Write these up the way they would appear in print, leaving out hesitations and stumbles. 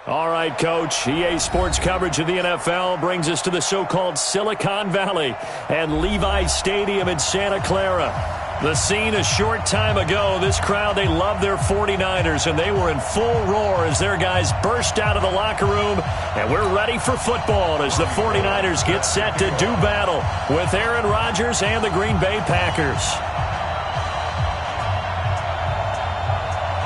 All right, Coach. EA Sports coverage of the NFL brings us to the so-called Silicon Valley and Levi Stadium in Santa Clara. The scene a short time ago, this crowd, they love their 49ers, and they were in full roar as their guys burst out of the locker room, and we're ready for football as the 49ers get set to do battle with Aaron Rodgers and the Green Bay Packers.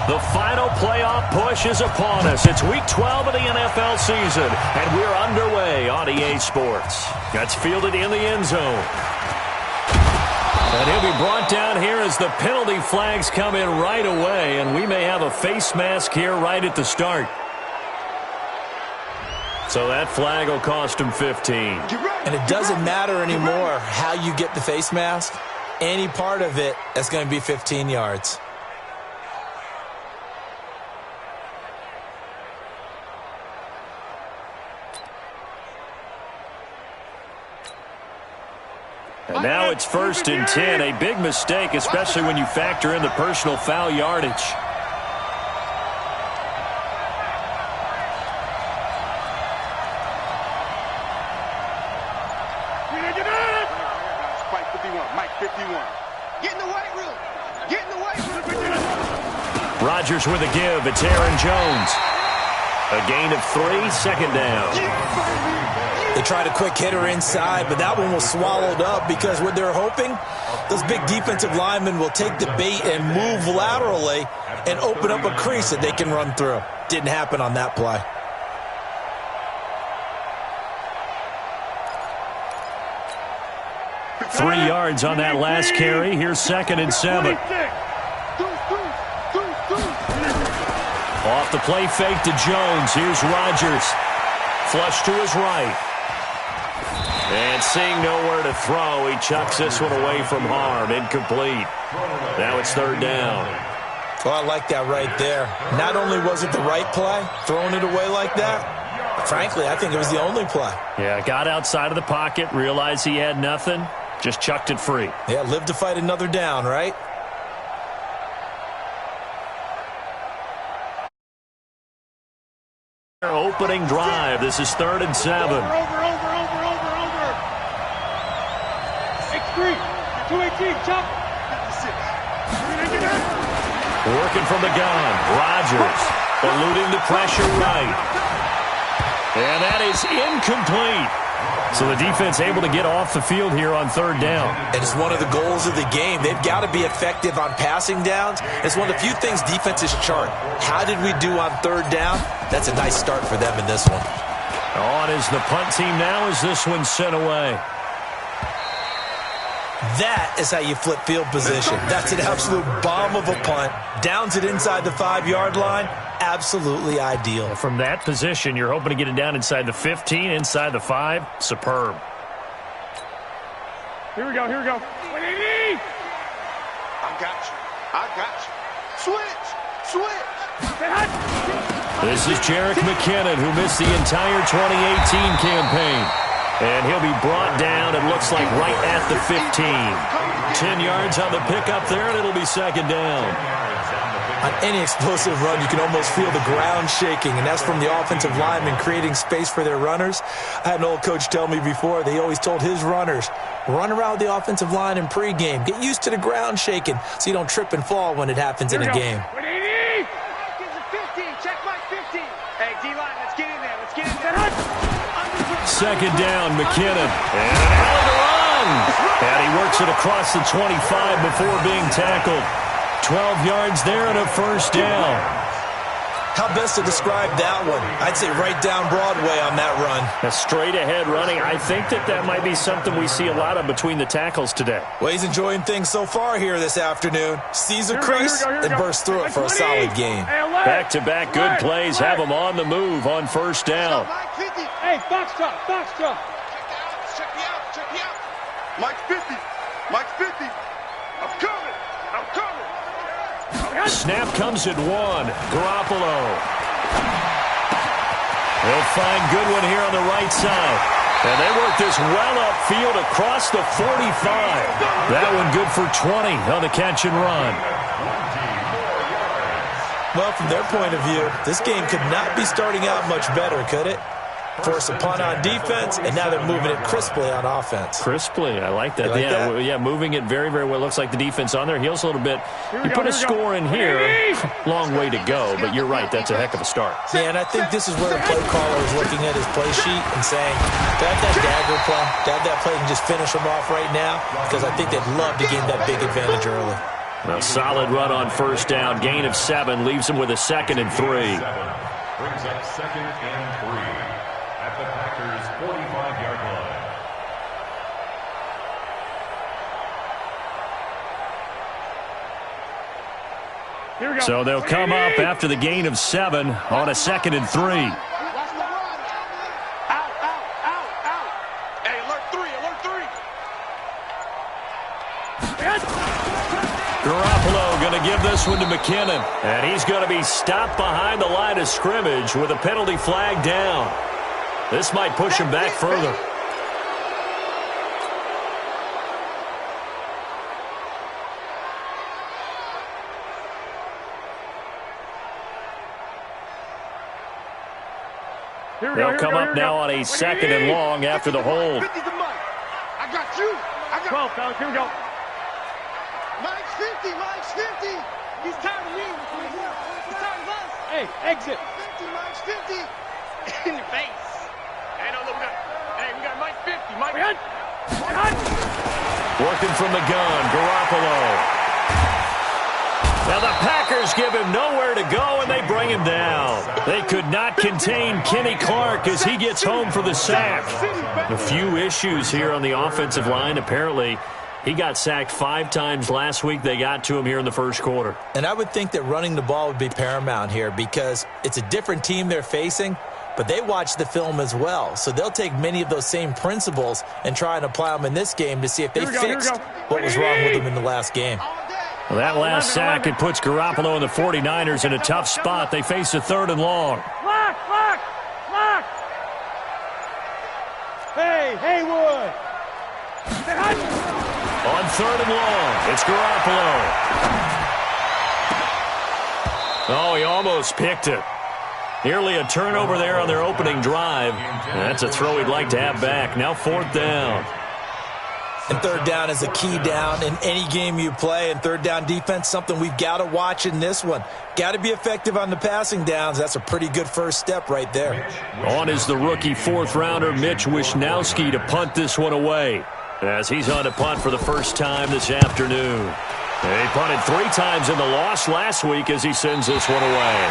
The final playoff push is upon us. It's Week 12 of the NFL season, and we're underway on EA Sports. That's fielded in the end zone. And he'll be brought down here as the penalty flags come in right away, and we may have a face mask here right at the start. So that flag will cost him 15. And it doesn't matter anymore how you get the face mask. Any part of it, that's going to be 15 yards. And now it's 1st and 10, a big mistake, especially when you factor in the personal foul yardage. Mike 51, Mike 51. Get in the weight room. Get in the weight room. Rodgers with a give. It's Aaron Jones. A gain of 3, 2nd down. They tried a quick hitter inside, but that one was swallowed up because what they're hoping, those big defensive linemen will take the bait and move laterally and open up a crease that they can run through. Didn't happen on that play. Three yards on that last carry. Here's 2nd and 7. Off the play fake to Jones. Here's Rodgers. Flush to his right. And seeing nowhere to throw, he chucks this one away from harm. Incomplete. Now it's 3rd down. Well, I like that right there. Not only was it the right play, throwing it away like that, frankly, I think it was the only play. Yeah, got outside of the pocket, realized he had nothing, just chucked it free. Yeah, live to fight another down, right? Opening drive. This is 3rd and 7. Over. 6-3. 218, chop. 56. Working from the gun. Rodgers eluding the pressure right. And that is incomplete. So the defense able to get off the field here on 3rd down. And it's one of the goals of the game. They've got to be effective on passing downs. It's one of the few things defenses chart. How did we do on 3rd down? That's a nice start for them in this one. On is the punt team now as this one's sent away. That is how you flip field position. That's an absolute bomb of a punt. Downs it inside the 5-yard line. Absolutely ideal. From that position, you're hoping to get it down inside the 15, inside the 5. Superb. Here we go. I got you. Switch. This is Jerick McKinnon, who missed the entire 2018 campaign. And he'll be brought down, it looks like, right at the 15. 10 yards on the pickup there, and it'll be 2nd down. On any explosive run, you can almost feel the ground shaking, and that's from the offensive linemen creating space for their runners. I had an old coach tell me before, they always told his runners, run around the offensive line in pregame. Get used to the ground shaking so you don't trip and fall when it happens in a game. Check my 15. Hey, D-line, let's get in there. 2nd down, McKinnon. And a hell of a run. And he works it across the 25 before being tackled. 12 yards there and a 1st down. How best to describe that one? I'd say right down Broadway on that run. A straight-ahead running. I think that might be something we see a lot of between the tackles today. Well, he's enjoying things so far here this afternoon. Sees a crease and bursts through it for a solid game. Back-to-back good plays have him on the move on 1st down. Hey, box drop. Check me out. Mike 50. I'm coming. Snap comes at 1. Garoppolo. They'll find Goodwin here on the right side. And they work this well upfield across the 45. That one good for 20 on the catch and run. Well, from their point of view, this game could not be starting out much better, could it? Force a punt on defense, and now they're moving it crisply on offense. Crisply, I like that. That? Moving it very, very well. Looks like the defense on their heels a little bit. You put a score in here, long way to go, but you're right, that's a heck of a start. Yeah, and I think this is where the play caller is looking at his play sheet and saying, do I have that dagger play? Do I have that play and just finish them off right now? Because I think they'd love to gain that big advantage early. A solid run on first down. Gain of 7 leaves them with a 2nd and 3. Brings up 2nd and 3 at the Packers' 45-yard line. So they'll come up after the gain of 7 on a 2nd and 3. Garoppolo going to give this one to McKinnon. And he's going to be stopped behind the line of scrimmage with a penalty flag down. This might push him back further. They'll come up now on a 2nd and long after the hold. I got you. I got 12, fellas. Here we go. Mike's 50. Mike's 50. He's tired of me. He's tired of us. Hey, exit. 50. Mike's 50. In your face. Hey, no, look, we got Mike 50. Mike. Working from the gun, Garoppolo. Now the Packers give him nowhere to go, and they bring him down. They could not contain Kenny Clark as he gets home for the sack. A few issues here on the offensive line. Apparently, he got sacked 5 times last week. They got to him here in the first quarter. And I would think that running the ball would be paramount here because it's a different team they're facing, but they watch the film as well. So they'll take many of those same principles and try and apply them in this game to see if they fixed what was wrong with them in the last game. Well, that last sack, it puts Garoppolo and the 49ers in a tough spot. They face a 3rd and long. Lock! Hey, Haywood! On 3rd and long, it's Garoppolo. Oh, he almost picked it. Nearly a turnover there on their opening drive. That's a throw he'd like to have back. Now 4th down. And 3rd down is a key down in any game you play. And 3rd down defense, something we've got to watch in this one. Got to be effective on the passing downs. That's a pretty good first step right there. On is the rookie 4th-rounder Mitch Wishnowsky to punt this one away, as he's on to punt for the first time this afternoon. He punted 3 times in the loss last week as he sends this one away.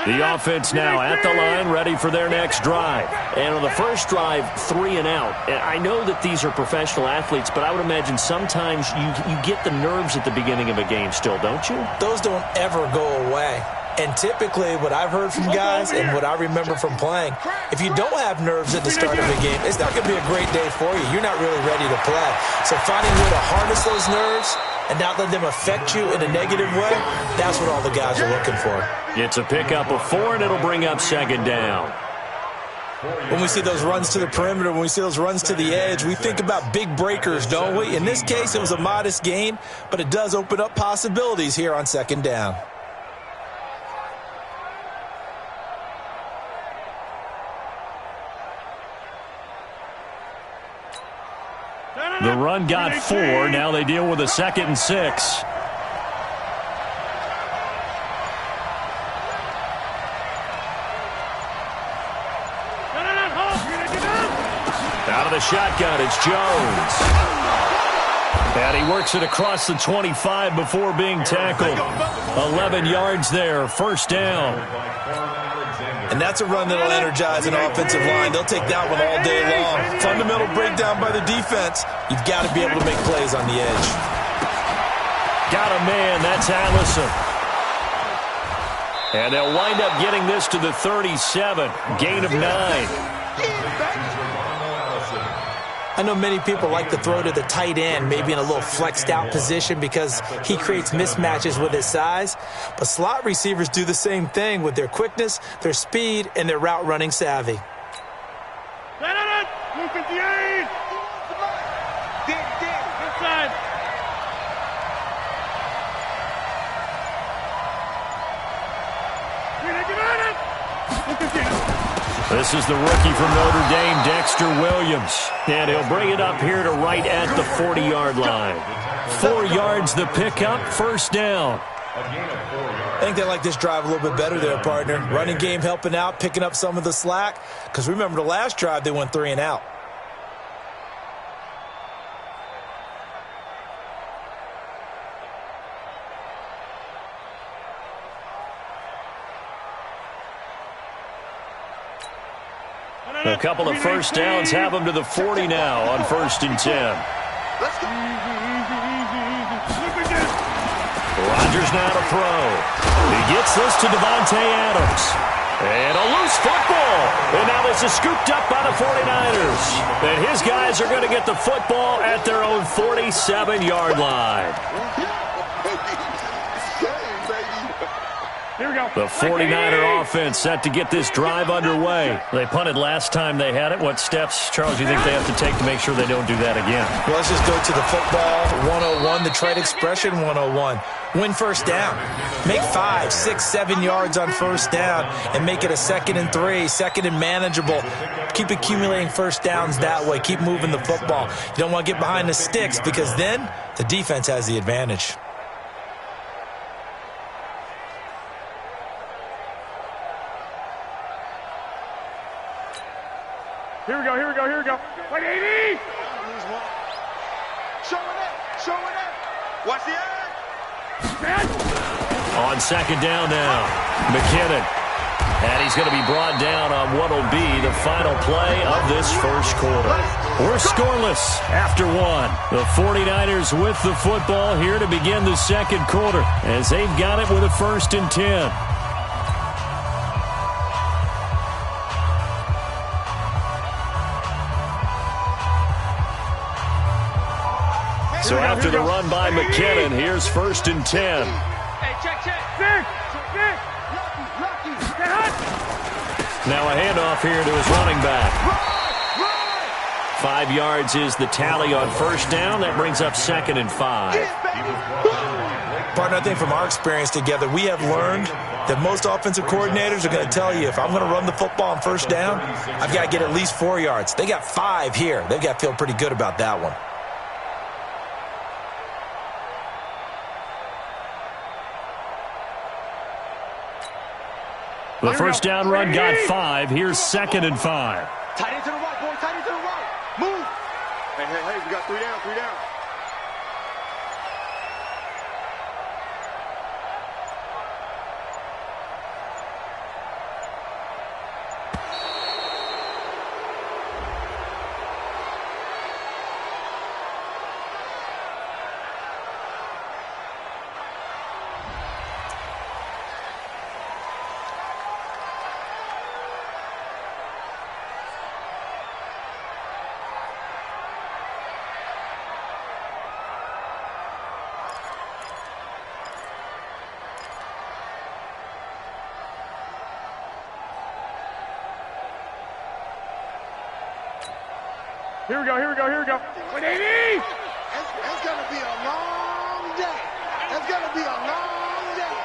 The offense now at the line, ready for their next drive. And on the first drive, 3 and out. I know that these are professional athletes, but I would imagine sometimes you get the nerves at the beginning of a game still, don't you? Those don't ever go away. And typically, what I've heard from guys and what I remember from playing, if you don't have nerves at the start of a game, it's not going to be a great day for you. You're not really ready to play. So finding a way to harness those nerves and not let them affect you in a negative way, that's what all the guys are looking for. It's a pickup of 4, and it'll bring up 2nd down. When we see those runs to the perimeter, when we see those runs to the edge, we think about big breakers, don't we? In this case, it was a modest gain, but it does open up possibilities here on 2nd down. The run got 4. Now they deal with a 2nd and 6. Out of the shotgun, it's Jones. And he works it across the 25 before being tackled. 11 yards there, 1st down. And that's a run that will energize an offensive line. They'll take that one all day long. Fundamental breakdown by the defense. You've got to be able to make plays on the edge. Got a man. That's Allison. And they'll wind up getting this to the 37. Gain of 9. I know many people like to throw to the tight end, maybe in a little flexed out position because he creates mismatches with his size. But slot receivers do the same thing with their quickness, their speed, and their route running savvy. 258! This is the rookie from Notre Dame, Dexter Williams. And he'll bring it up here to right at the 40-yard line. 4 yards the pickup, first down. I think they like this drive a little bit better there, partner. Running game helping out, picking up some of the slack. Because remember the last drive, they went 3 and out. A couple of first downs have them to the 40 now on 1st and 10. Let's go. Rodgers now to throw. He gets this to Devontae Adams. And a loose football. And now this is scooped up by the 49ers. And his guys are going to get the football at their own 47-yard line. Here we go. The 49er offense set to get this drive underway. They punted last time they had it. What steps, Charles, do you think they have to take to make sure they don't do that again? Well, let's just go to the football 101, the trade expression 101. Win first down. Make 5, 6, 7 yards on first down and make it a 2nd and 3, 2nd and manageable. Keep accumulating first downs that way. Keep moving the football. You don't want to get behind the sticks because then the defense has the advantage. Here we go, here we go, here we go. 180! Show it up. Watch the eye. On 2nd down now, McKinnon. And he's going to be brought down on what will be the final play of this first quarter. We're scoreless after 1. The 49ers with the football here to begin the second quarter as they've got it with a 1st and 10. So after the run by McKinnon, here's 1st and 10. Hey, check. Nick. Now a handoff here to his running back. 5 yards is the tally on first down. That brings up 2nd and 5. Partner, I think from our experience together, we have learned that most offensive coordinators are going to tell you if I'm going to run the football on first down, I've got to get at least 4 yards. They got 5 here. They've got to feel pretty good about that one. The first down run got 5. Here's 2nd and 5. Tight end to the right, boy. Tight end to the right. Move. Hey, we got 3 down, 3 down. Here we go. 180! That's going to be a long day. That's going to be a long day.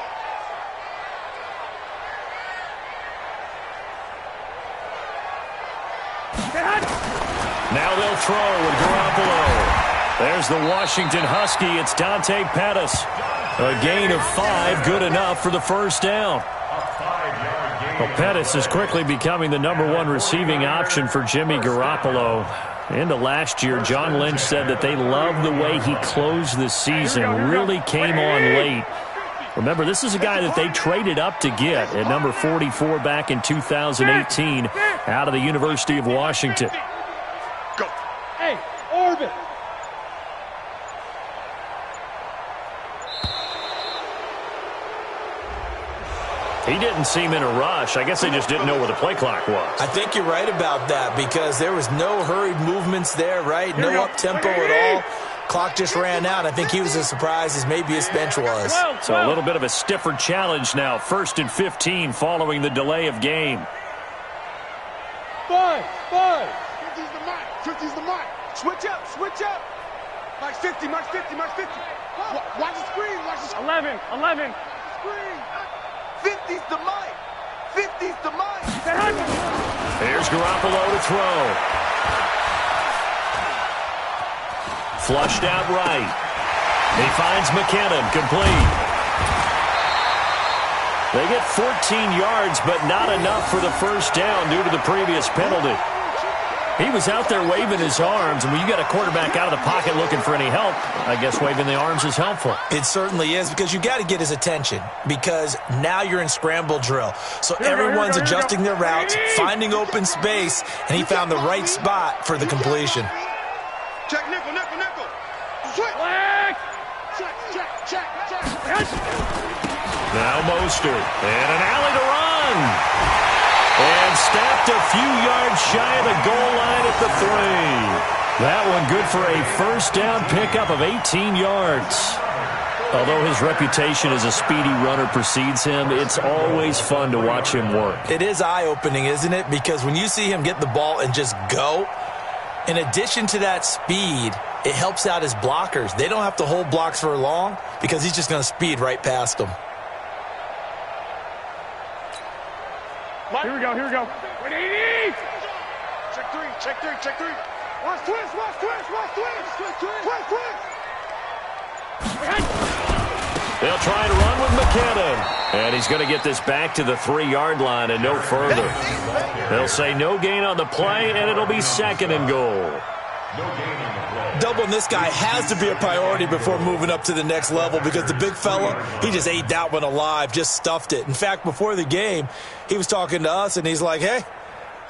Now they'll throw with Garoppolo. There's the Washington Husky. It's Dante Pettis. A gain of 5, good enough for the first down. Well, Pettis is quickly becoming the #1 receiving option for Jimmy Garoppolo. Into last year, John Lynch said that they loved the way he closed the season, really came on late. Remember, this is a guy that they traded up to get at number 44 back in 2018 out of the University of Washington. Go. Hey, orbit! He didn't seem in a rush. I guess they just didn't know where the play clock was. I think you're right about that because there was no hurried movements there, right? No up-tempo at all. Clock just ran out. I think he was as surprised as maybe his bench was. So a little bit of a stiffer challenge now. 1st and 15 following the delay of game. 5. 50's the mic. 50's the mic. Switch up. March 50. Watch the screen. 11. Screen. 50's the mic. 50's to mine. Here's Garoppolo to throw. Flushed out right. He finds McKinnon, complete. They get 14 yards, but not enough for the first down due to the previous penalty. He was out there waving his arms, and when you got a quarterback out of the pocket looking for any help, I guess waving the arms is helpful. It certainly is, because you got to get his attention, because now you're in scramble drill. So everyone's adjusting their routes, finding open space, and he found the right spot for the completion. Check nickel, nickel, nickel. Switch. Check. Now Mostert, and an alley to run. And stopped a few yards shy of the goal line at the 3. That one good for a first down pickup of 18 yards. Although his reputation as a speedy runner precedes him, it's always fun to watch him work. It is eye-opening, isn't it? Because when you see him get the ball and just go, in addition to that speed, it helps out his blockers. They don't have to hold blocks for long because he's just going to speed right past them. Here we go. 180! Check three. Watch twist. They'll try and run with McKinnon. And he's going to get this back to the 3-yard line and no further. They'll say no gain on the play, and it'll be 2nd and goal. Doubling this guy has to be a priority before moving up to the next level, because the big fella, he just ate that one alive, just stuffed it. In fact, before the game, he was talking to us, and he's like, hey,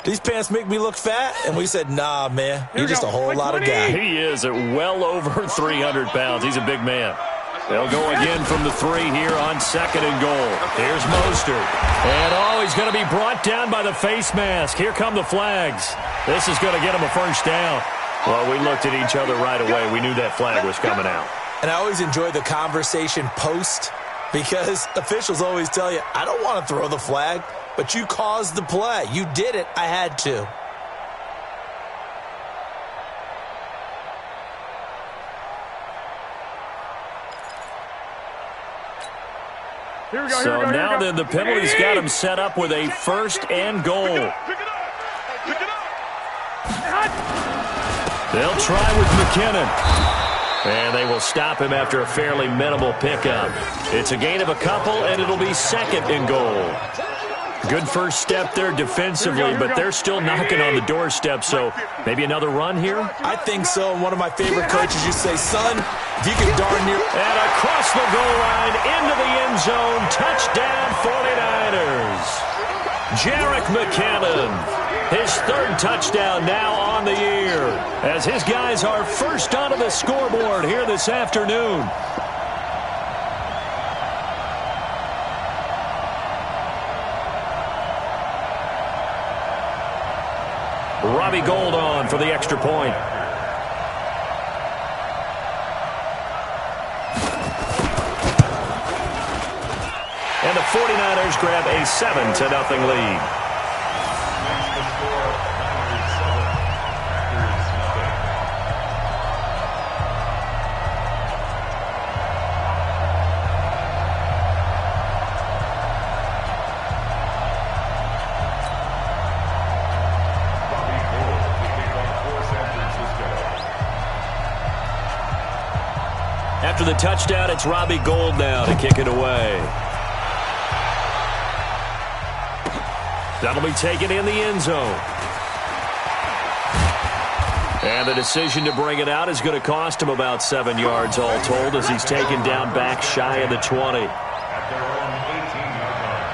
these pants make me look fat? And we said, nah, man, you're just a whole lot of guy. He is at well over 300 pounds. He's a big man. They'll go again from the 3 here on 2nd and goal. Here's Mostert. And, he's going to be brought down by the face mask. Here come the flags. This is going to get him a first down. Well, we looked at each other right away. We knew that flag was coming out. And I always enjoy the conversation post, because officials always tell you, I don't want to throw the flag, but you caused the play. You did it. I had to. So now then, the penalty's got him set up with a 1st and goal. Pick it up. They'll try with McKinnon. And they will stop him after a fairly minimal pickup. It's a gain of a couple, and it'll be 2nd and goal. Good first step there defensively, but they're still knocking on the doorstep, so maybe another run here? I think so. And one of my favorite coaches used to say, son, if you can darn near... And across the goal line, into the end zone, touchdown 49ers. Jerick McKinnon. His 3rd touchdown now on the year, as his guys are first onto the scoreboard here this afternoon. Robbie Gould on for the extra point. And the 49ers grab a 7-0 lead. After the touchdown, it's Robbie Gould now to kick it away. That'll be taken in the end zone. And the decision to bring it out is going to cost him about 7 yards all told, as he's taken down back shy of the 20. At their own 18-yard line.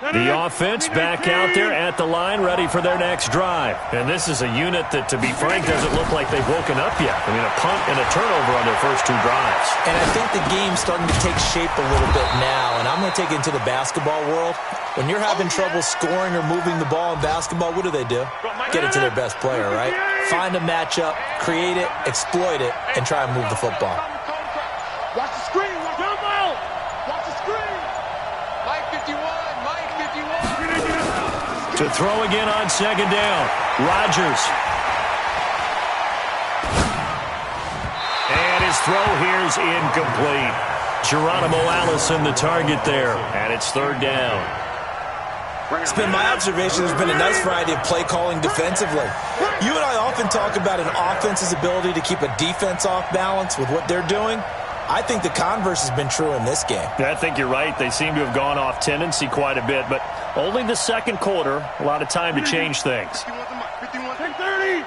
The offense back out there at the line, ready for their next drive. And this is a unit that, to be frank, doesn't look like they've woken up yet. I mean, a punt and a turnover on their first 2 drives. And I think the game's starting to take shape a little bit now. And I'm going to take it into the basketball world. When you're having trouble scoring or moving the ball in basketball, what do? Get it to their best player, right? Find a matchup, create it, exploit it, and try and move the football. Watch the screen. Watch the screen. Mike 51. Mike 51. To throw again on second down. Rodgers. And his throw here is incomplete. Geronimo Allison the target there. And it's third down. It's been my observation there's been a nice variety of play calling defensively. You and I often talk about an offense's ability to keep a defense off balance with what they're doing. I think the converse has been true in this game. I think you're right. They seem to have gone off tendency quite a bit, but only the second quarter. A lot of time to change things. 10-30.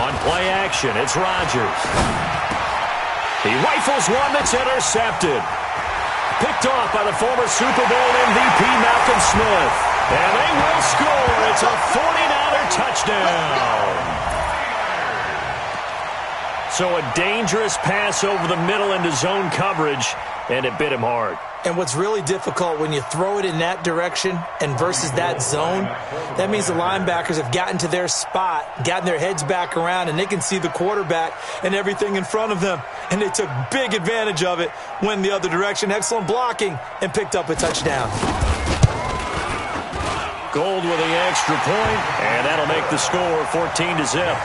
On play action, it's Rodgers. He rifles one that's intercepted. Picked off by the former Super Bowl MVP Malcolm Smith. And they will score. It's a 49er touchdown. So a dangerous pass over the middle into zone coverage, and it bit him hard. And what's really difficult when you throw it in that direction and versus that zone, that means the linebackers have gotten to their spot, gotten their heads back around, and they can see the quarterback and everything in front of them. And they took big advantage of it, went the other direction, excellent blocking, and picked up a touchdown. Gold with the extra point, and that'll make the score 14-0.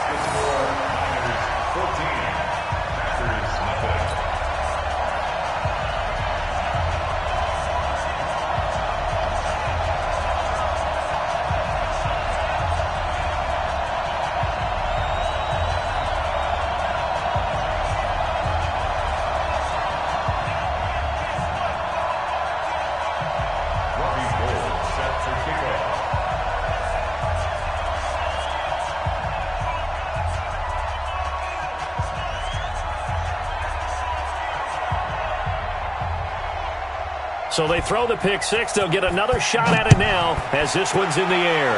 So they throw the pick six. They'll get another shot at it now as this one's in the air.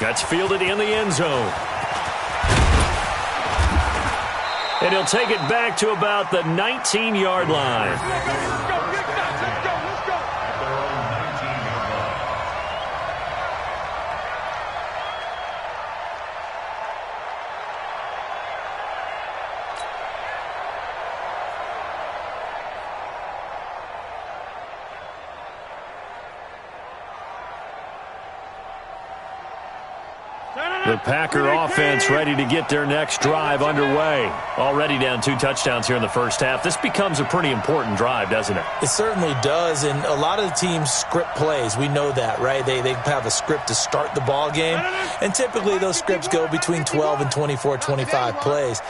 That's fielded in the end zone. And he'll take it back to about the 19-yard line. The Packer offense ready to get their next drive underway. Already down 2 touchdowns here in the first half. This becomes a pretty important drive, doesn't it? It certainly does, and a lot of the teams script plays. We know that, right? They have a script to start the ball game, and typically those scripts go between 12 and 24, 25 plays.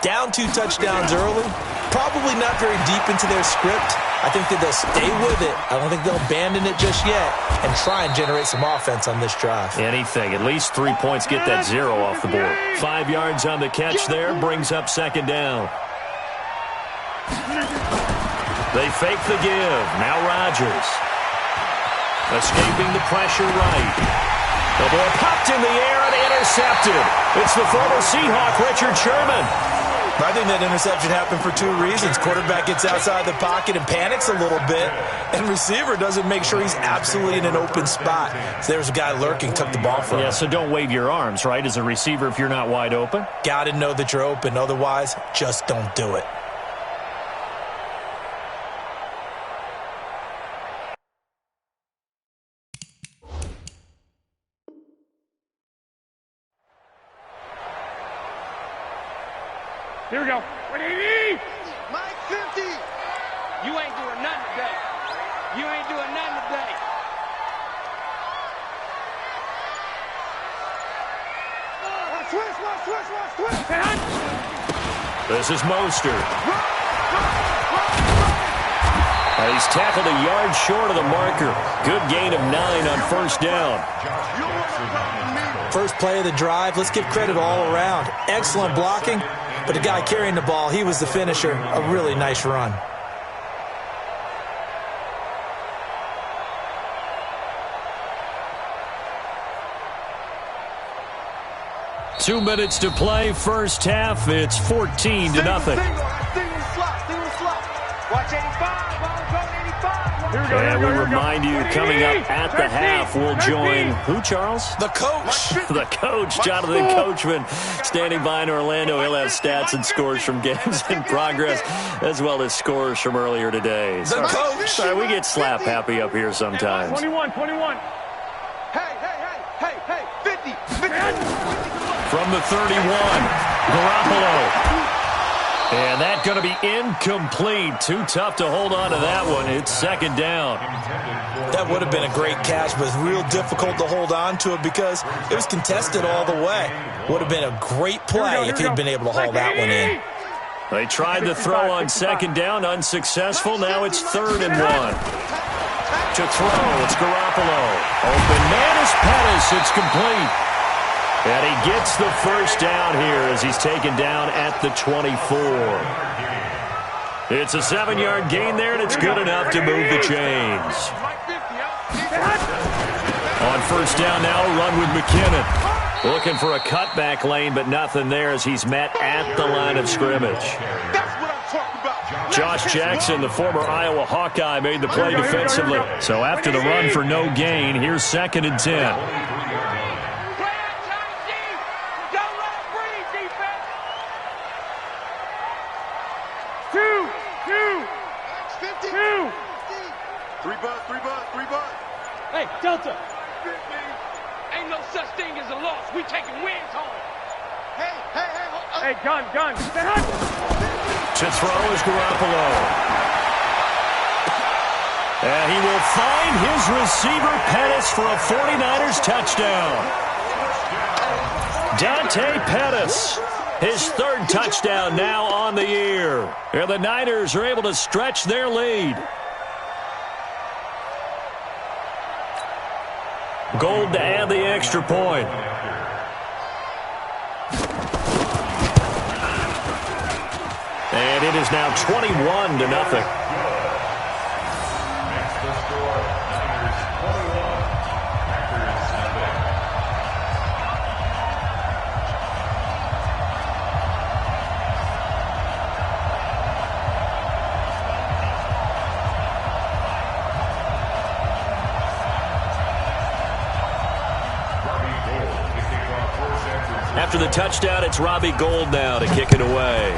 Down 2 touchdowns early, probably not very deep into their script. I think that they'll stay with it. I don't think they'll abandon it just yet and try and generate some offense on this drive. Anything. At least 3 points. Get that 0 off the board. 5 yards on the catch there. Brings up second down. They fake the give. Now Rodgers. Escaping the pressure right. The ball popped in the air and intercepted. It's the former Seahawk, Richard Sherman. I think that interception happened for 2 reasons. Quarterback gets outside the pocket and panics a little bit, and receiver doesn't make sure he's absolutely in an open spot. So there's a guy lurking, took the ball from him. Yeah, so don't wave your arms, right, as a receiver if you're not wide open? Got to know that you're open. Otherwise, just don't do it. Here we go. Mike 50. You ain't doing nothing today. You ain't doing nothing today. Switch. This is Mostert. He's tackled a yard short of the marker. Good gain of 9 on first down. First play of the drive. Let's give credit all around. Excellent blocking. But the guy carrying the ball, he was the finisher. A really nice run. Two minutes to play. First half, it's 14-0. Single slot. Watch 85. Ball going 85. And we remind you, coming up at the half, we'll join who, Charles? The coach. The coach, Jonathan Coachman, standing by in Orlando. He'll have stats and scores from games in progress, as well as scores from earlier today. The coach. Sorry, we get slap happy up here sometimes. 21. Hey, 50. From the 31, Garoppolo. And that's going to be incomplete. Too tough to hold on to that one. It's second down. That would have been a great catch, but it's real difficult to hold on to it because it was contested all the way. Would have been a great play if he'd been able to haul that one in. They tried the throw on second down, unsuccessful. Now it's 3rd and 1. To throw, it's Garoppolo. Open man is Pettis. It's complete. And he gets the first down here as he's taken down at the 24. It's a 7-yard gain there, and it's good enough to move the chains. On first down now, a run with McKinnon. Looking for a cutback lane, but nothing there as he's met at the line of scrimmage. Josh Jackson, the former Iowa Hawkeye, made the play defensively. So after the run for no gain, here's 2nd and 10. Three bus. Hey, Delta. Ain't no such thing as a loss. We taking wins home. Hey, gun. To throw is Garoppolo. And he will find his receiver, Pettis, for a 49ers touchdown. Dante Pettis, his 3rd touchdown now on the year. And the Niners are able to stretch their lead. Gold to add the extra point. And it is now 21-0. After the touchdown, it's Robbie Gould now to kick it away.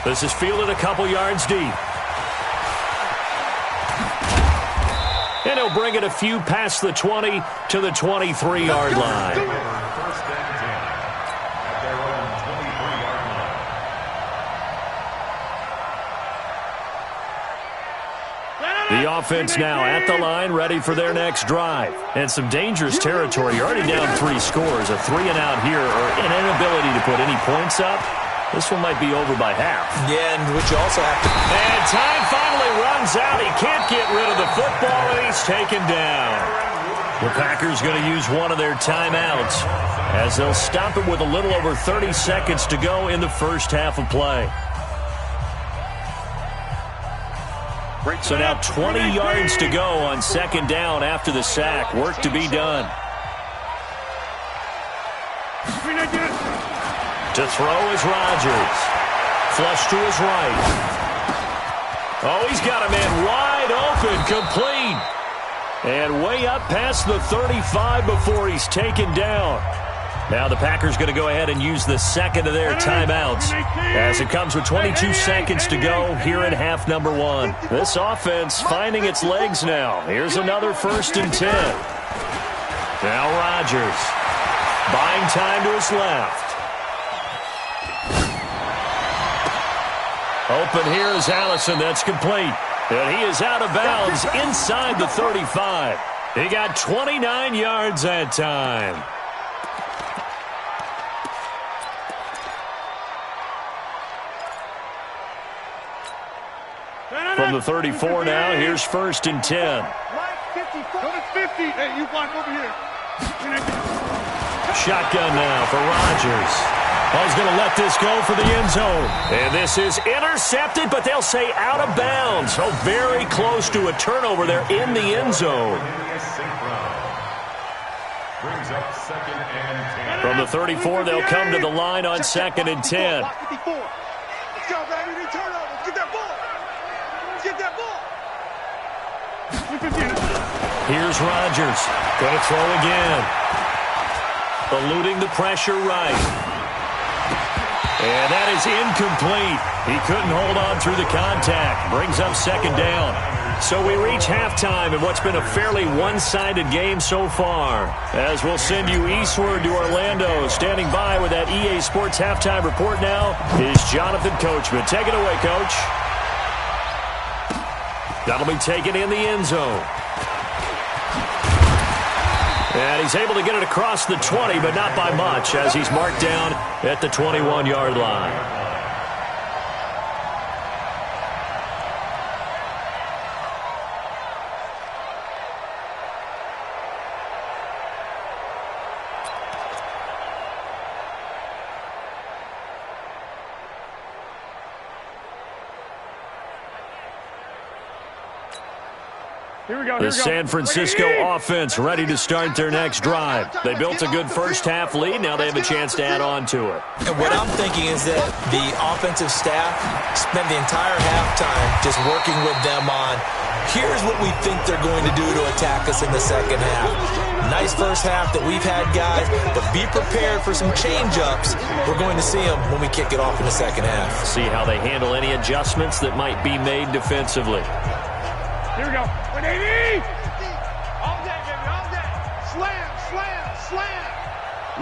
This is fielded a couple yards deep. And he'll bring it a few past the 20 to the 23-yard line. The offense now at the line, ready for their next drive. And some dangerous territory. You're already down 3 scores. A 3-and-out here, or an inability to put any points up. This one might be over by half. Yeah, and what you also have to... And time finally runs out. He can't get rid of the football, and he's taken down. The Packers going to use one of their timeouts as they'll stop it with a little over 30 seconds to go in the first half of play. So now 20 yards to go on second down after the sack. Work to be done. To throw is Rodgers. Flush to his right. Oh, he's got a man wide open, complete. And way up past the 35 before he's taken down. Now the Packers going to go ahead and use the second of their timeouts as it comes with 22 seconds to go here in half number 1. This offense finding its legs now. Here's another 1st and 10. Now Rodgers buying time to his left. Open here is Allison. That's complete. And he is out of bounds inside the 35. He got 29 yards that time. From the 34 now, here's 1st and 10. Go to 50. Hey, you block over here. Shotgun now for Rodgers. Oh, he's going to let this go for the end zone. And this is intercepted, but they'll say out of bounds. So very close to a turnover there in the end zone. From the 34, they'll come to the line on 2nd and 10. Let's go, baby. Turnovers. Get that ball. Here's Rodgers. Going to throw again. Eluding the pressure right. And that is incomplete. He couldn't hold on through the contact. Brings up second down. So we reach halftime in what's been a fairly one-sided game so far. As we'll send you eastward to Orlando. Standing by with that EA Sports halftime report now is Jonathan Coachman. Take it away, Coach. That'll be taken in the end zone. And he's able to get it across the 20, but not by much, as he's marked down at the 21-yard line. The San Francisco offense ready to start their next drive. They built a good first-half lead. Now they have a chance to add on to it. And what I'm thinking is that the offensive staff spent the entire halftime just working with them on, here's what we think they're going to do to attack us in the second half. Nice first half that we've had, guys, but be prepared for some change-ups. We're going to see them when we kick it off in the second half. See how they handle any adjustments that might be made defensively. Here we go. 180. All day, baby, all day. Slam, slam, slam.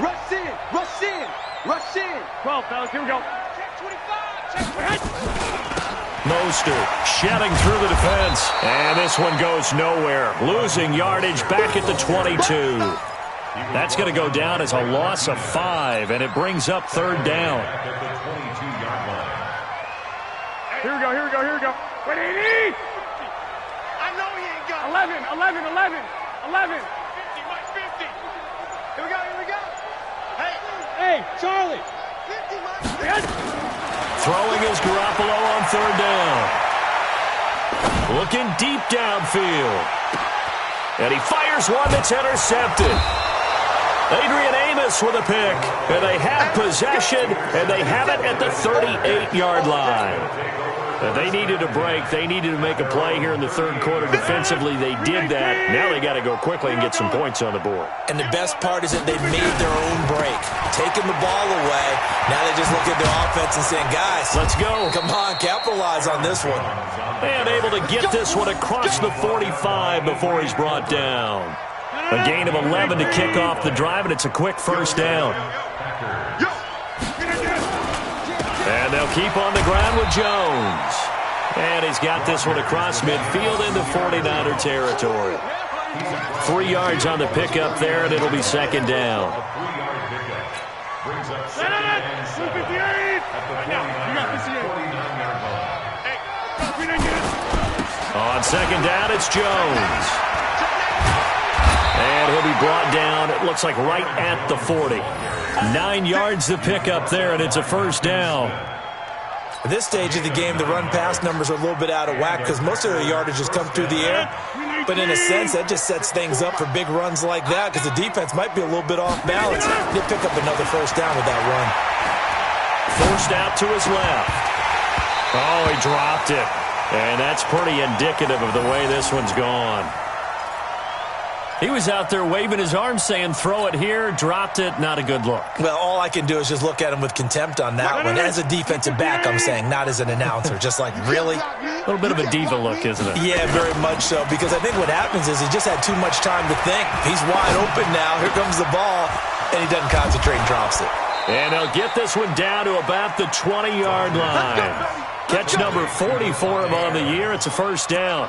Rush in, rush in, rush in. 12, fellas. Here we go. Check 25, check 25. Mostert shedding through the defense. And this one goes nowhere. Losing yardage back at the 22. That's going to go down as a loss of 5, and it brings up third down. Here we go, here we go, here we go. 180. 11, 11, 11, 11. 50, Mike, 50. Here we go, here we go. Hey, Charlie. 50, Mike. Throwing is Garoppolo on third down. Looking deep downfield. And he fires one that's intercepted. Adrian Amos with a pick. And they have possession, and they have it at the 38-yard line. They needed a break. They needed to make a play here in the third quarter. Defensively, they did that. Now they got to go quickly and get some points on the board. And the best part is that they made their own break. Taking the ball away. Now they just look at their offense and saying, guys, let's go. Come on, capitalize on this one. And able to get this one across the 45 before he's brought down. A gain of 11 to kick off the drive, and it's a quick first down. And they'll keep on the ground with Jones. And he's got this one across midfield into 49er territory. 3 yards on the pickup there, and it'll be second down. On second down, it's Jones. And he'll be brought down, it looks like right at the 40. 9 yards to pick up there, and it's a first down. At this stage of the game, the run-pass numbers are a little bit out of whack because most of their yardage has come through the air. But in a sense, that just sets things up for big runs like that because the defense might be a little bit off balance. They pick up another first down with that run. Forced out to his left. Oh, he dropped it. And that's pretty indicative of the way this one's gone. He was out there waving his arms saying, throw it here, dropped it, not a good look. Well, all I can do is just look at him with contempt on that one. As a defensive back, I'm saying, not as an announcer. Just like, really? A little bit of a diva look, isn't it? Yeah, very much so, because I think what happens is he just had too much time to think. He's wide open now. Here comes the ball, and he doesn't concentrate and drops it. And they'll get this one down to about the 20-yard line. Catch number 44 of on the year. It's a first down.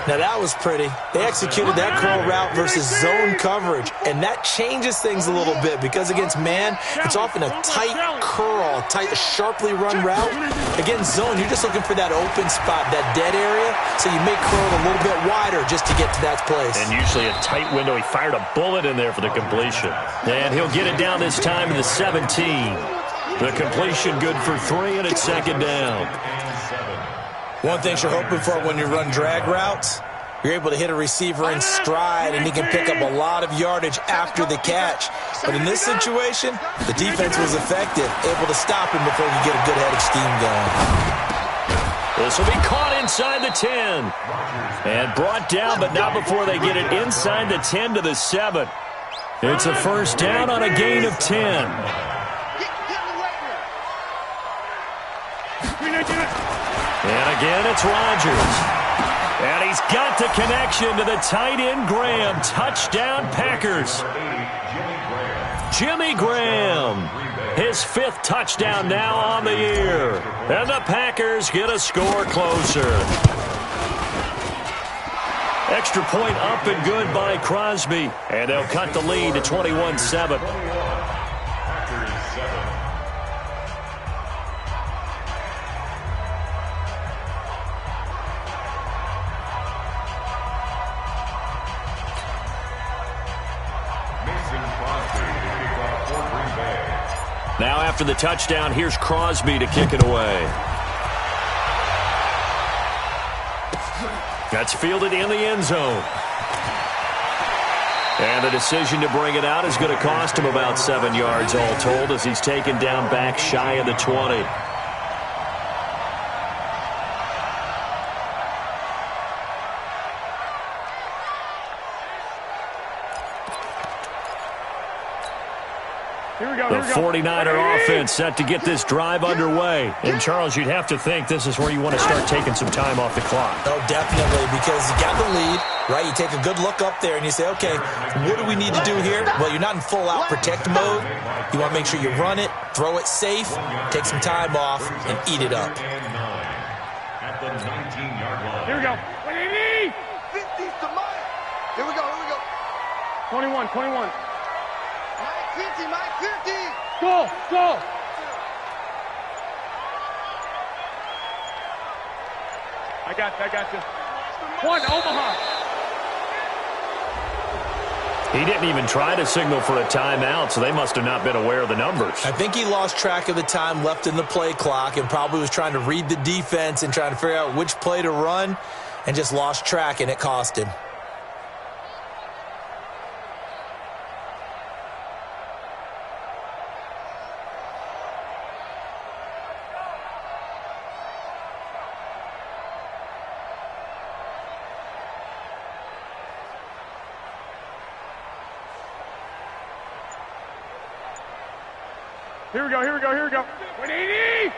Now, that was pretty. They executed that curl route versus zone coverage, and that changes things a little bit because against man, it's often a tight curl, a sharply run route. Against zone, you're just looking for that open spot, that dead area, so you may curl a little bit wider just to get to that place. And usually a tight window. He fired a bullet in there for the completion. And he'll get it down this time to the 17. The completion good for 3, and it's second down. One thing you're hoping for when you run drag routes, you're able to hit a receiver in stride, and he can pick up a lot of yardage after the catch. But in this situation, the defense was effective, able to stop him before he could get a good head of steam going. This will be caught inside the 10. And brought down, but not before they get it inside the 10 to the 7. It's a first down on a gain of 10. And again, it's Rodgers. And he's got the connection to the tight end, Graham. Touchdown, Packers. Jimmy Graham. His 5th touchdown now on the year. And the Packers get a score closer. Extra point up and good by Crosby. And they'll cut the lead to 21-7. Now after the touchdown, here's Crosby to kick it away. That's fielded in the end zone. And the decision to bring it out is going to cost him about 7 yards all told as he's taken down back shy of the 20. The 49er offense set to get this drive underway. And, Charles, you'd have to think this is where you want to start taking some time off the clock. Oh, definitely, because you got the lead, right? You take a good look up there and you say, okay, what do we need to do here? Well, you're not in full-out protect mode. You want to make sure you run it, throw it safe, take some time off, and eat it up. At the 19-yard line. Here we go. 50's to Mike. Here we go. 21. Mike 50. Go. I got you. 1, Omaha. He didn't even try to signal for a timeout, so they must have not been aware of the numbers. I think he lost track of the time left in the play clock and probably was trying to read the defense and trying to figure out which play to run and just lost track, and it cost him. Here we go. 180.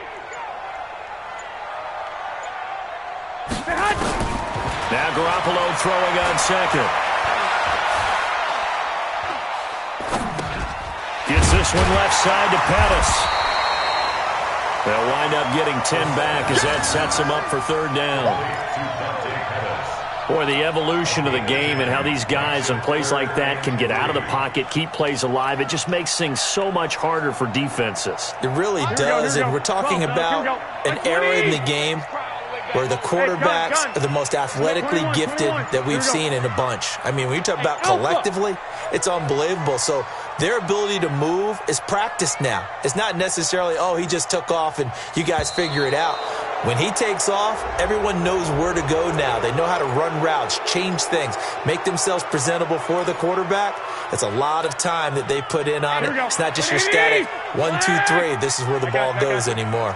Now Garoppolo throwing on second. Gets this one left side to Pettis. They'll wind up getting 10 back as that sets them up for third down. Boy, the evolution of the game and how these guys on plays like that can get out of the pocket, keep plays alive, it just makes things so much harder for defenses. It really does, and we're talking about an era in the game where the quarterbacks are the most athletically gifted that we've seen in a bunch. I mean, when you talk about collectively, it's unbelievable. So their ability to move is practiced now. It's not necessarily, oh, he just took off and you guys figure it out. When he takes off, everyone knows where to go now. They know how to run routes, change things, make themselves presentable for the quarterback. It's a lot of time that they put in on it. It's not just your static 1, 2, 3. This is where the ball goes anymore.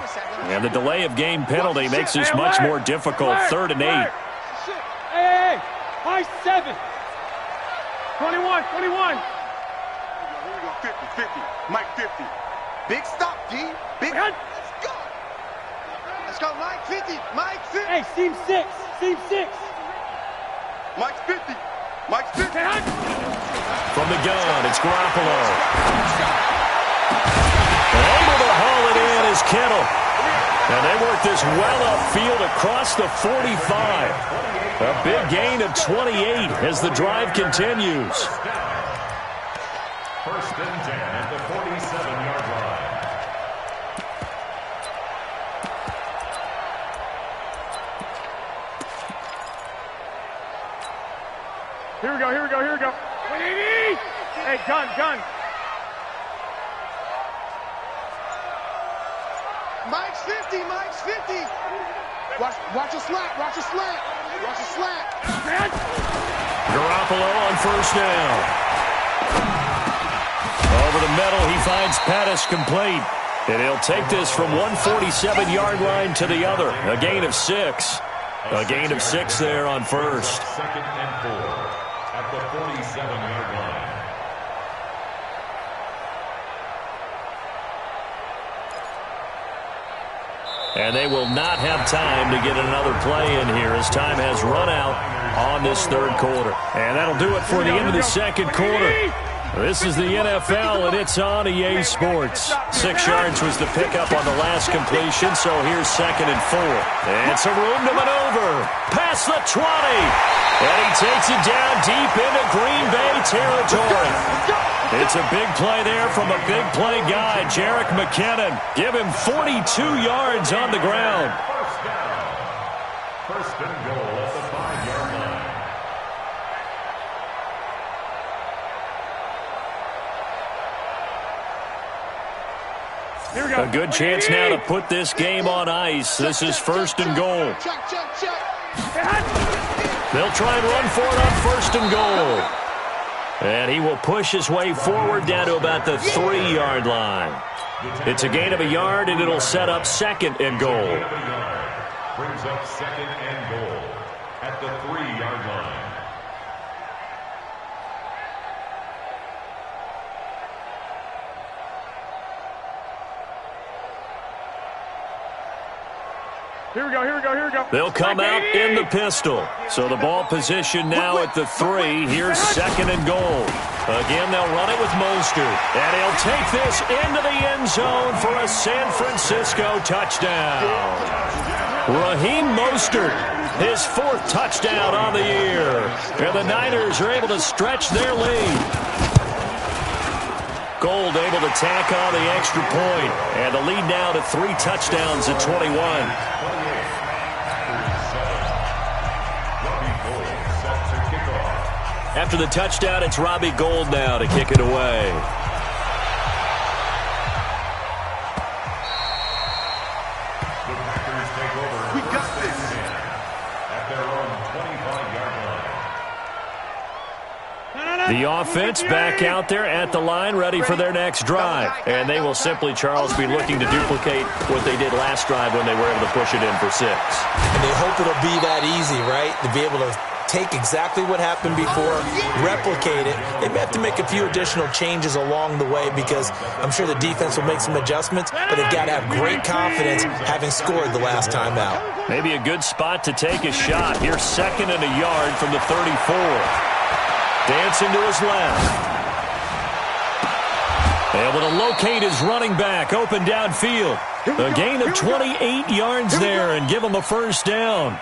And the delay of game penalty makes this much more difficult. 3rd and 8. Hey, high 7. 21. Here we go. 50. Mike 50. Big stop, D. Big. Let's go. Let's go, Mike 50. Hey, seam 6. Mike's 50. From the gun, it's Garoppolo. Able to haul it in is Kittle. And they work this well upfield across the 45. A big gain of 28 as the drive continues. 1st and 10 at the 47-yard line. Here we go. 180. Hey, gun. Mike's 50. Watch a slant. Garoppolo on 1st down. Over the middle, he finds Pettis complete. And he'll take this from 147-yard line to the other. A gain of 6. A gain of 6 there on first. Second and 4 at the 47-yard line. And they will not have time to get another play in here as time has run out on this third quarter. And that'll do it for the end of the second quarter. This is the NFL, and it's on EA Sports. 6 yards was the pickup on the last completion, so here's second and 4. And some room to maneuver. Past the 20. And he takes it down deep into Green Bay territory. It's a big play there from a big play guy, Jerick McKinnon. Give him 42 yards on the ground. First down. First and goal at the 5-yard line. A good chance now to put this game on ice. This is first and goal. They'll try and run for it on first and goal. And he will push his way forward down to about the 3-yard line. It's a gain of a yard, and it'll set up second and goal. Brings up second and goal at the 3-yard line. Here we go, here we go, here we go. They'll come out in the pistol. So the ball position now at the 3. Here's second and goal. Again, they'll run it with Mostert. And he'll take this into the end zone for a San Francisco touchdown. Raheem Mostert, his 4th touchdown on the year. And the Niners are able to stretch their lead. Gold able to tack on the extra point. And the lead now to 3 touchdowns at 21. After the touchdown, it's Robbie Gould now to kick it away. The Packers take over. We got this at their own 25-yard line. The offense back out there at the line, ready for their next drive. And they will simply, Charles, be looking to duplicate what they did last drive when they were able to push it in for 6. And they hope it'll be that easy, right? To be able to take exactly what happened before, replicate it. They may have to make a few additional changes along the way because I'm sure the defense will make some adjustments, but they've got to have great confidence having scored the last time out. Maybe a good spot to take a shot. Here's second and a yard from the 34. Dancing to his left. Able to locate his running back open downfield. A gain of 28 yards there and give him a first down.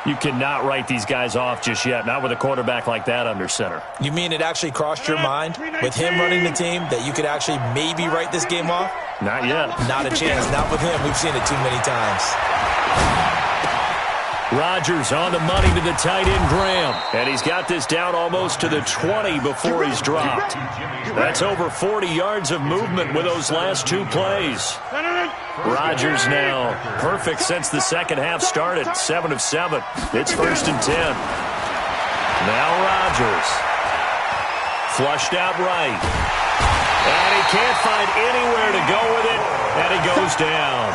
You cannot write these guys off just yet, not with a quarterback like that under center. You mean it actually crossed your mind with him running the team that you could actually maybe write this game off? Not yet. Not a chance. Not with him. We've seen it too many times. Rodgers on the money to the tight end, Graham. And he's got this down almost to the 20 before he's dropped. That's over 40 yards of movement with those last 2 plays. Rodgers now perfect since the second half started. 7 of 7. It's first and 10. Now Rodgers. Flushed out right. And he can't find anywhere to go with it. And he goes down.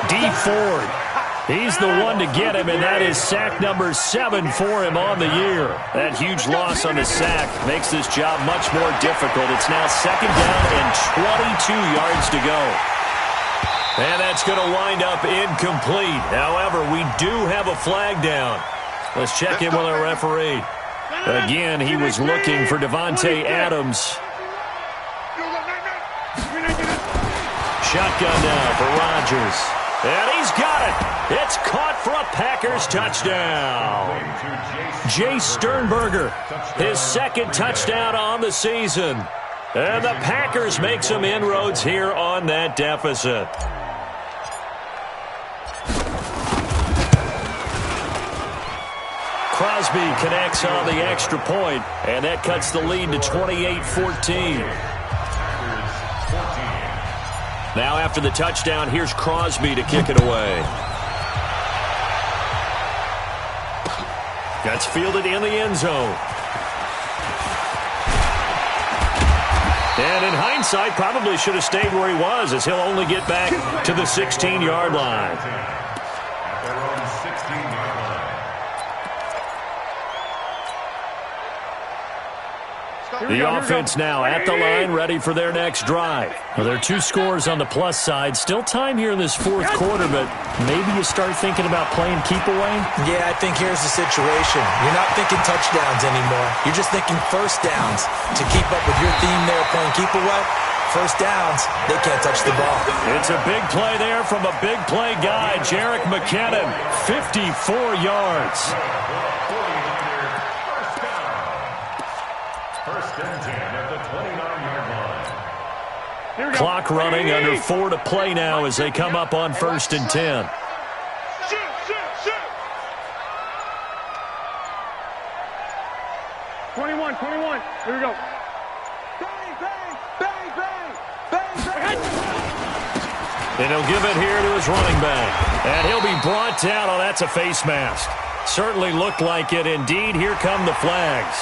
D. Ford. He's the one to get him, and that is sack number 7 for him on the year. That huge loss on the sack makes this job much more difficult. It's now second down and 22 yards to go. And that's going to wind up incomplete. However, we do have a flag down. Let's check in with our referee. Again, he was looking for Devontae Adams. Shotgun now for Rodgers. And he's got it. It's caught for a Packers touchdown. Jay Sternberger, his 2nd touchdown on the season. And the Packers make some inroads here on that deficit. Crosby connects on the extra point, and that cuts the lead to 28-14. Now after the touchdown, here's Crosby to kick it away. That's fielded in the end zone. And in hindsight, probably should have stayed where he was, as he'll only get back to the 16-yard line. At their own 16-yard line. The offense now at the line, ready for their next drive. Well, there are 2 scores on the plus side. Still time here in this 4th quarter, but maybe you start thinking about playing keep away? Yeah, I think here's the situation. You're not thinking touchdowns anymore. You're just thinking first downs. To keep up with your theme there, playing keep away, first downs, they can't touch the ball. It's a big play there from a big play guy, Jerick McKinnon, 54 yards. First and 10 at the 29-yard line. Clock running, under 4 to play now as they come up on 1st and 10. Shoot. 21. Here we go. Bang, bang, bang, bang, bang, bang. And he'll give it here to his running back. And he'll be brought down. Oh, that's a face mask. Certainly looked like it. Indeed, here come the flags.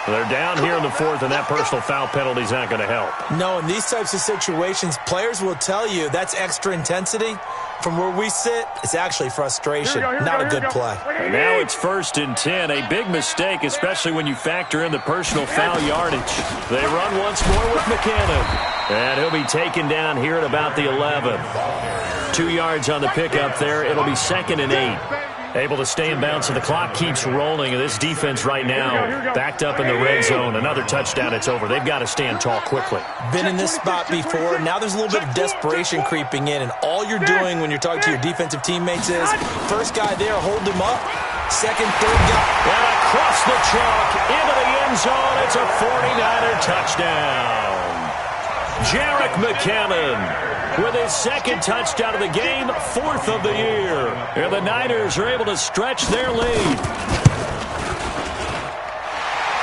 They're down here in the 4th, and that personal foul penalty is not going to help. No, in these types of situations, players will tell you that's extra intensity. From where we sit, it's actually frustration, not a good play. And now it's 1st and 10. A big mistake, especially when you factor in the personal foul yardage. They run once more with McKinnon. And he'll be taken down here at about the 11. 2 yards on the pickup there. It'll be 2nd and 8. Able to stay in bounds, so the clock keeps rolling. And this defense right now backed up in the red zone. Another touchdown, it's over. They've got to stand tall quickly. Been in this spot before. Now there's a little bit of desperation creeping in. And all you're doing when you're talking to your defensive teammates is, first guy there, hold him up. Second, third guy. And across the chalk, into the end zone. It's a 49er touchdown. Jerick McKinnon with his 2nd touchdown of the game, 4th of the year. And the Niners are able to stretch their lead.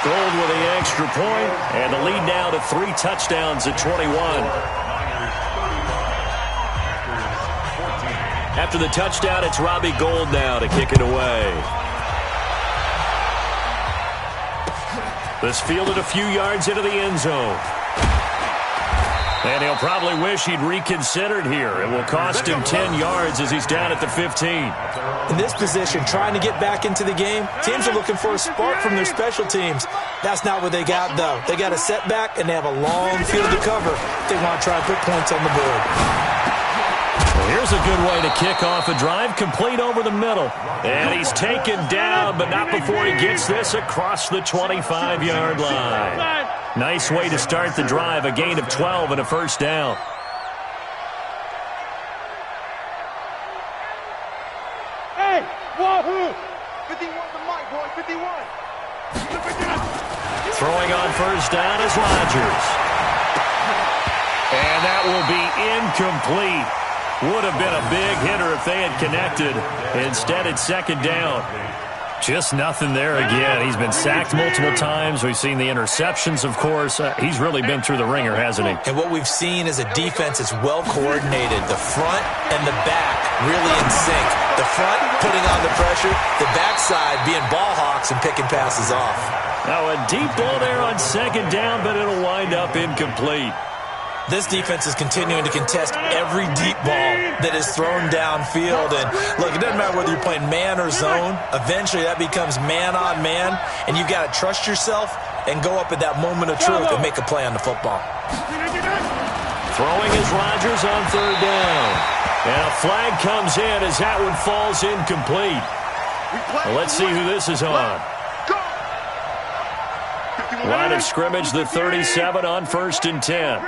Gold with the extra point, and the lead now to 3 touchdowns at 21. After the touchdown, it's Robbie Gould now to kick it away. This fielded a few yards into the end zone. And he'll probably wish he'd reconsidered here. It will cost him 10 yards as he's down at the 15. In this position, trying to get back into the game, teams are looking for a spark from their special teams. That's not what they got, though. They got a setback, and they have a long field to cover if they want to try and put points on the board. Well, here's a good way to kick off a drive, complete over the middle. And he's taken down, but not before he gets this across the 25-yard line. Nice way to start the drive, a gain of 12 and a first down. Hey, wahoo! 51 to Mike, boy, 51. Throwing on first down is Rodgers. And that will be incomplete. Would have been a big hitter if they had connected. Instead, it's 2nd down. Just nothing there again. He's been sacked multiple times. We've seen the interceptions, of course. He's really been through the ringer, hasn't he? And what we've seen is a defense that's well coordinated. The front and the back really in sync. The front putting on the pressure. The backside being ball hawks and picking passes off. Now a deep ball there on 2nd down, but it'll wind up incomplete. This defense is continuing to contest every deep ball that is thrown downfield. And, look, it doesn't matter whether you're playing man or zone. Eventually, that becomes man-on-man, and you've got to trust yourself and go up at that moment of truth and make a play on the football. Throwing is Rodgers on 3rd down. And a flag comes in as that one falls incomplete. Well, let's see who this is on. Line of scrimmage, the 37 on 1st and 10.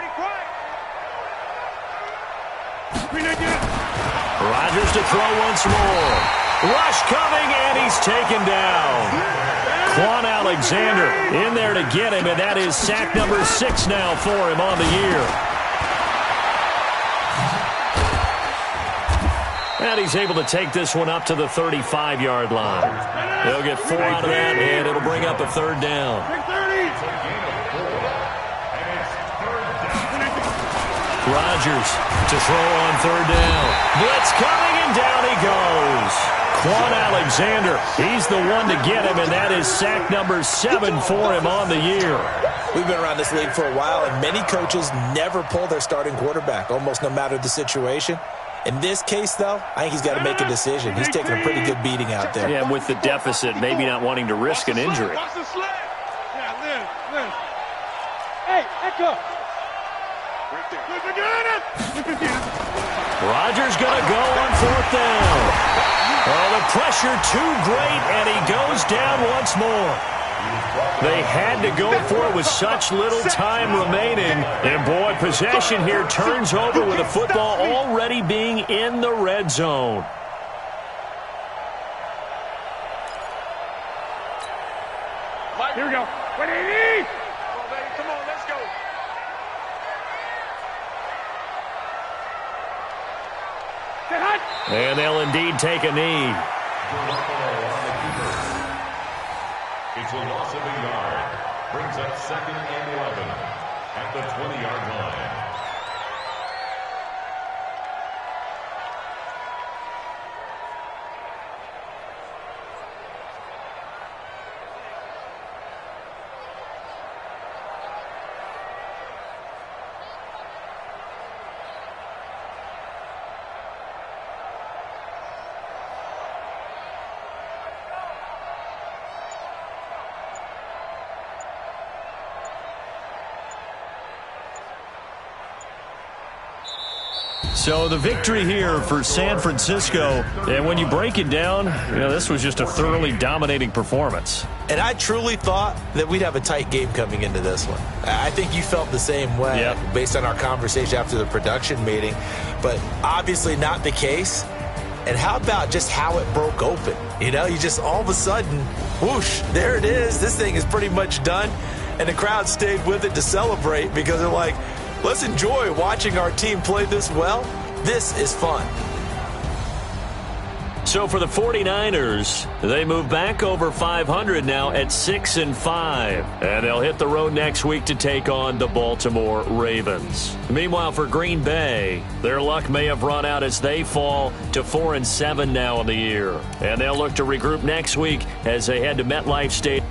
Rodgers to throw once more. Rush coming, and he's taken down. Quan Alexander in there to get him, and that is sack number 6 now for him on the year. And he's able to take this one up to the 35-yard line. They'll get 4 out of that, and it'll bring up a 3rd down. Rodgers to throw on third down. Blitz coming, and down he goes. Quan Alexander, he's the one to get him, and that is sack number 7 for him on the year. We've been around this league for a while, and many coaches never pull their starting quarterback, almost no matter the situation. In this case, though, I think he's got to make a decision. He's taking a pretty good beating out there. Yeah, with the deficit, maybe not wanting to risk an injury. Watch the sled. Yeah, Lynn. Hey, echo. Right there. Look again. Rodgers going to go on fourth down. Oh, the pressure too great, and he goes down once more. They had to go for it with such little time remaining. And, boy, possession here turns over with the football already being in the red zone. Here we go. What do you need? Come on, let's go. Get hot. And they'll indeed take a knee. It's a loss of a yard. Brings up 2nd and 11 at the 20-yard line. So the victory here for San Francisco, and when you break it down, this was just a thoroughly dominating performance. And I truly thought that we'd have a tight game coming into this one. I think you felt the same way based on our conversation after the production meeting, but obviously not the case. And how about just how it broke open? You just all of a sudden, whoosh, there it is. This thing is pretty much done. And the crowd stayed with it to celebrate because they're like, let's enjoy watching our team play this well. This is fun. So for the 49ers, they move back over 500 now at 6-5. And they'll hit the road next week to take on the Baltimore Ravens. Meanwhile, for Green Bay, their luck may have run out as they fall to 4-7 now in the year. And they'll look to regroup next week as they head to MetLife Stadium.